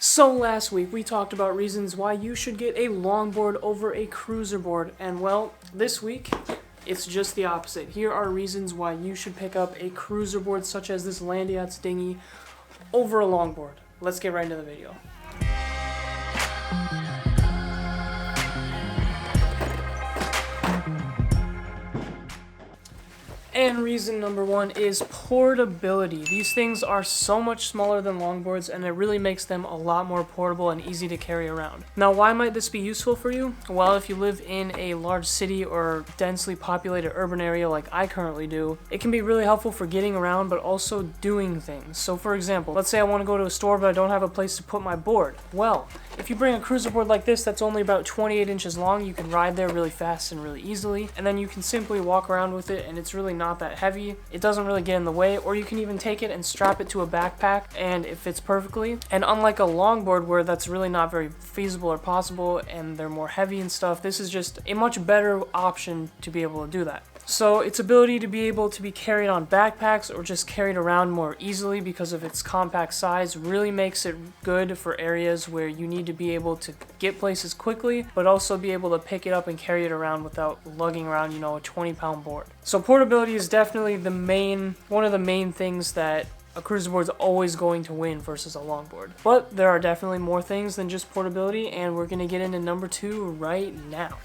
So last week we talked about reasons why you should get a longboard over a cruiser board, and well, this week it's just the opposite. Here are reasons why you should pick up a cruiser board such as this Landyachtz Dinghy over a longboard. Let's get right into the video. And reason number one is portability. These things are so much smaller than longboards, and it really makes them a lot more portable and easy to carry around. Now, why might this be useful for you? Well, if you live in a large city or densely populated urban area like I currently do, it can be really helpful for getting around but also doing things. So for example, let's say I want to go to a store but I don't have a place to put my board. Well, if you bring a cruiser board like this that's only about 28 inches long, you can ride there really fast and really easily, and then you can simply walk around with it, and it's really not that heavy. It doesn't really get in the way, or you can even take it and strap it to a backpack and it fits perfectly. And unlike a longboard where that's really not very feasible or possible and they're more heavy and stuff, this is just a much better option to be able to do that. So its ability to be able to be carried on backpacks or just carried around more easily because of its compact size really makes it good for areas where you need to be able to get places quickly, but also be able to pick it up and carry it around without lugging around, a 20-pound board. So portability is definitely one of the main things that a cruiser board is always going to win versus a longboard. But there are definitely more things than just portability, and we're going to get into number two right now.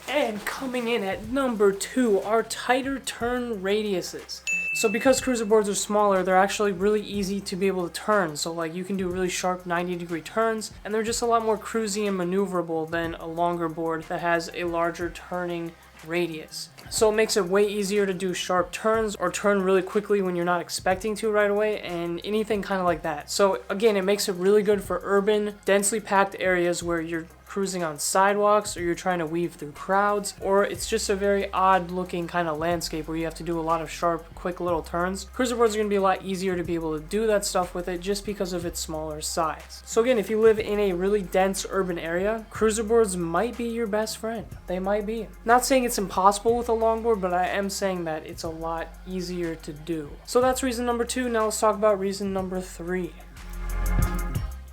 And coming in at number two are tighter turn radiuses. So because cruiser boards are smaller, they're actually really easy to be able to turn. So like you can do really sharp 90-degree turns, and they're just a lot more cruisy and maneuverable than a longer board that has a larger turning radius. So it makes it way easier to do sharp turns or turn really quickly when you're not expecting to right away, and anything kind of like that. So again, it makes it really good for urban, densely packed areas where you're cruising on sidewalks or you're trying to weave through crowds, or it's just a very odd looking kind of landscape where you have to do a lot of sharp, quick little turns. Cruiser boards are going to be a lot easier to be able to do that stuff with it just because of its smaller size. So again, if you live in a really dense urban area, cruiser boards might be your best friend. They might be. Not saying it's impossible with a longboard, but I am saying that it's a lot easier to do. So that's reason number two. Now let's talk about reason number three.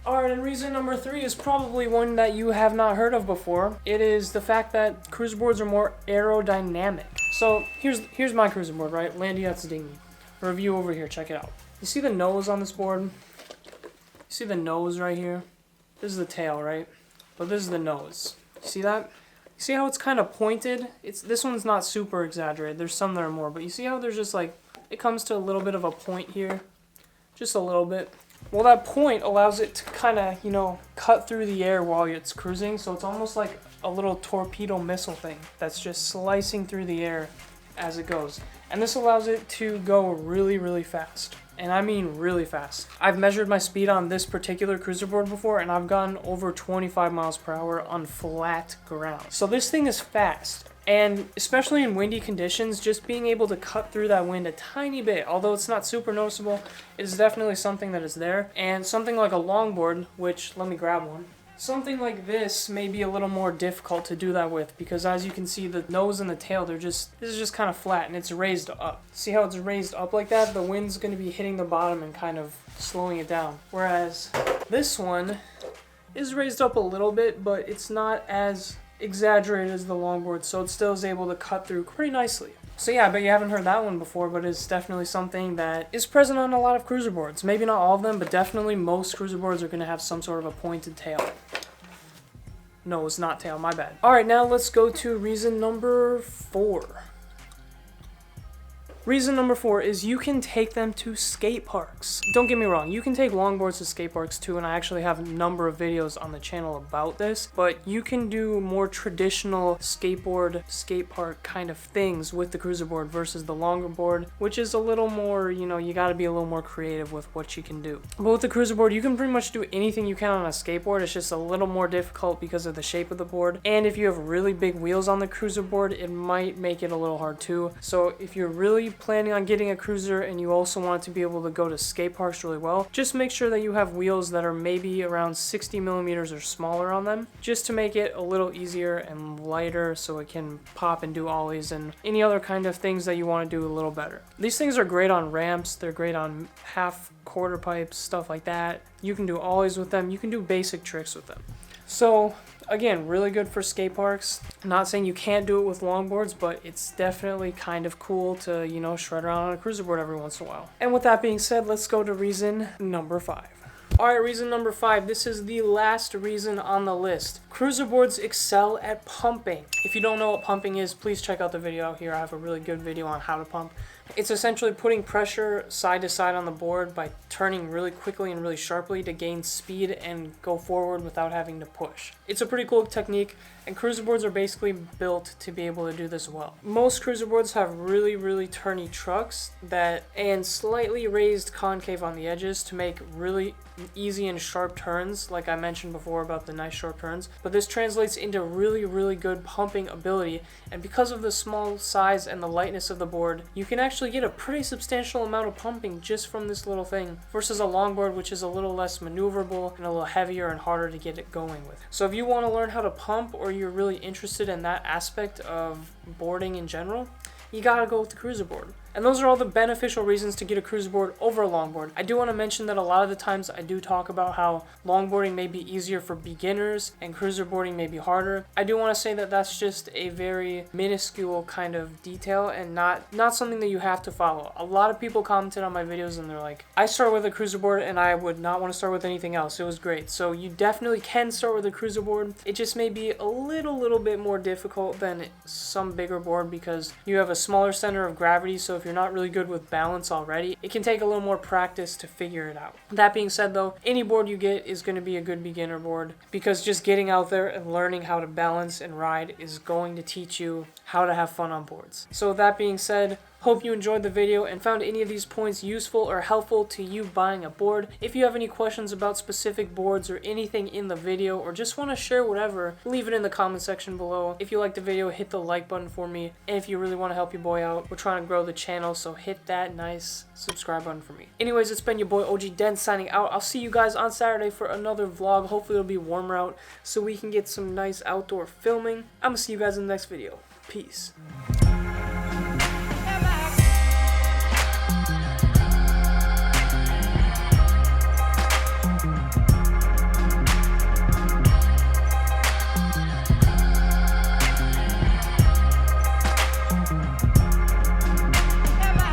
Alright, and reason number three is probably one that you have not heard of before. It is the fact that cruiser boards are more aerodynamic. So here's my cruiser board, right? Landyachtz Dinghy. Review over here, check it out. You see the nose on this board? You see the nose right here? This is the tail, right? But this is the nose. You see that? You see how it's kind of pointed? This one's not super exaggerated. There's some that are more, but you see how there's just like, it comes to a little bit of a point here? Just a little bit. Well, that point allows it to kind of, cut through the air while it's cruising, so it's almost like a little torpedo missile thing that's just slicing through the air as it goes. And this allows it to go really, really fast. And I mean really fast. I've measured my speed on this particular cruiser board before, and I've gone over 25 miles per hour on flat ground. So this thing is fast. And especially in windy conditions, just being able to cut through that wind a tiny bit, although it's not super noticeable, is definitely something that is there. And something like a longboard, which, let me grab one. Something like this may be a little more difficult to do that with, because as you can see, the nose and the tail, this is just kind of flat, and it's raised up. See how it's raised up like that? The wind's going to be hitting the bottom and kind of slowing it down. Whereas this one is raised up a little bit, but it's not as exaggerated as the longboard, so it still is able to cut through pretty nicely. So yeah, I bet you haven't heard that one before, but it's definitely something that is present on a lot of cruiser boards. Maybe not all of them, but definitely most cruiser boards are going to have some sort of a pointed tail. No, it's not tail, my bad. Alright, now let's go to reason number four. Reason number four is you can take them to skate parks. Don't get me wrong, you can take longboards to skate parks too, and I actually have a number of videos on the channel about this, but you can do more traditional skateboard, skate park kind of things with the cruiser board versus the longer board, which is a little more, you gotta be a little more creative with what you can do. But with the cruiser board, you can pretty much do anything you can on a skateboard. It's just a little more difficult because of the shape of the board, and if you have really big wheels on the cruiser board, it might make it a little hard too. So if you're really planning on getting a cruiser and you also want to be able to go to skate parks really well, just make sure that you have wheels that are maybe around 60 millimeters or smaller on them, just to make it a little easier and lighter so it can pop and do ollies and any other kind of things that you want to do a little better. These things are great on ramps, they're great on half quarter pipes, stuff like that. You can do ollies with them, you can do basic tricks with them. So again, really good for skate parks. I'm not saying you can't do it with longboards, but it's definitely kind of cool to, you know, shred around on a cruiser board every once in a while. And with that being said, let's go to reason number 5. Alright, reason number 5. This is the last reason on the list. Cruiser boards excel at pumping. If you don't know what pumping is, please check out the video out here. I have a really good video on how to pump. It's essentially putting pressure side to side on the board by turning really quickly and really sharply to gain speed and go forward without having to push. It's a pretty cool technique, and cruiser boards are basically built to be able to do this well. Most cruiser boards have really turny trucks and slightly raised concave on the edges to make really easy and sharp turns, like I mentioned before about the nice sharp turns, but this translates into really good pumping ability, and because of the small size and the lightness of the board, you can actually get a pretty substantial amount of pumping just from this little thing versus a longboard, which is a little less maneuverable and a little heavier and harder to get it going with. So if you want to learn how to pump, or you're really interested in that aspect of boarding in general, you gotta go with the cruiser board. And those are all the beneficial reasons to get a cruiser board over a longboard. I do want to mention that a lot of the times I do talk about how longboarding may be easier for beginners and cruiser boarding may be harder. I do want to say that that's just a very minuscule kind of detail and not something that you have to follow. A lot of people commented on my videos and they're like, I started with a cruiser board and I would not want to start with anything else. It was great. So you definitely can start with a cruiser board. It just may be a little bit more difficult than some bigger board because you have a smaller center of gravity. So if you're not really good with balance already, it can take a little more practice to figure it out. That being said though, any board you get is going to be a good beginner board because just getting out there and learning how to balance and ride is going to teach you how to have fun on boards. So with that being said, hope you enjoyed the video and found any of these points useful or helpful to you buying a board. If you have any questions about specific boards or anything in the video, or just want to share whatever, leave it in the comment section below. If you liked the video, hit the like button for me. And if you really want to help your boy out, we're trying to grow the channel, so hit that nice subscribe button for me. Anyways, it's been your boy OG Den signing out. I'll see you guys on Saturday for another vlog. Hopefully it'll be warmer out so we can get some nice outdoor filming. I'm gonna see you guys in the next video. Peace.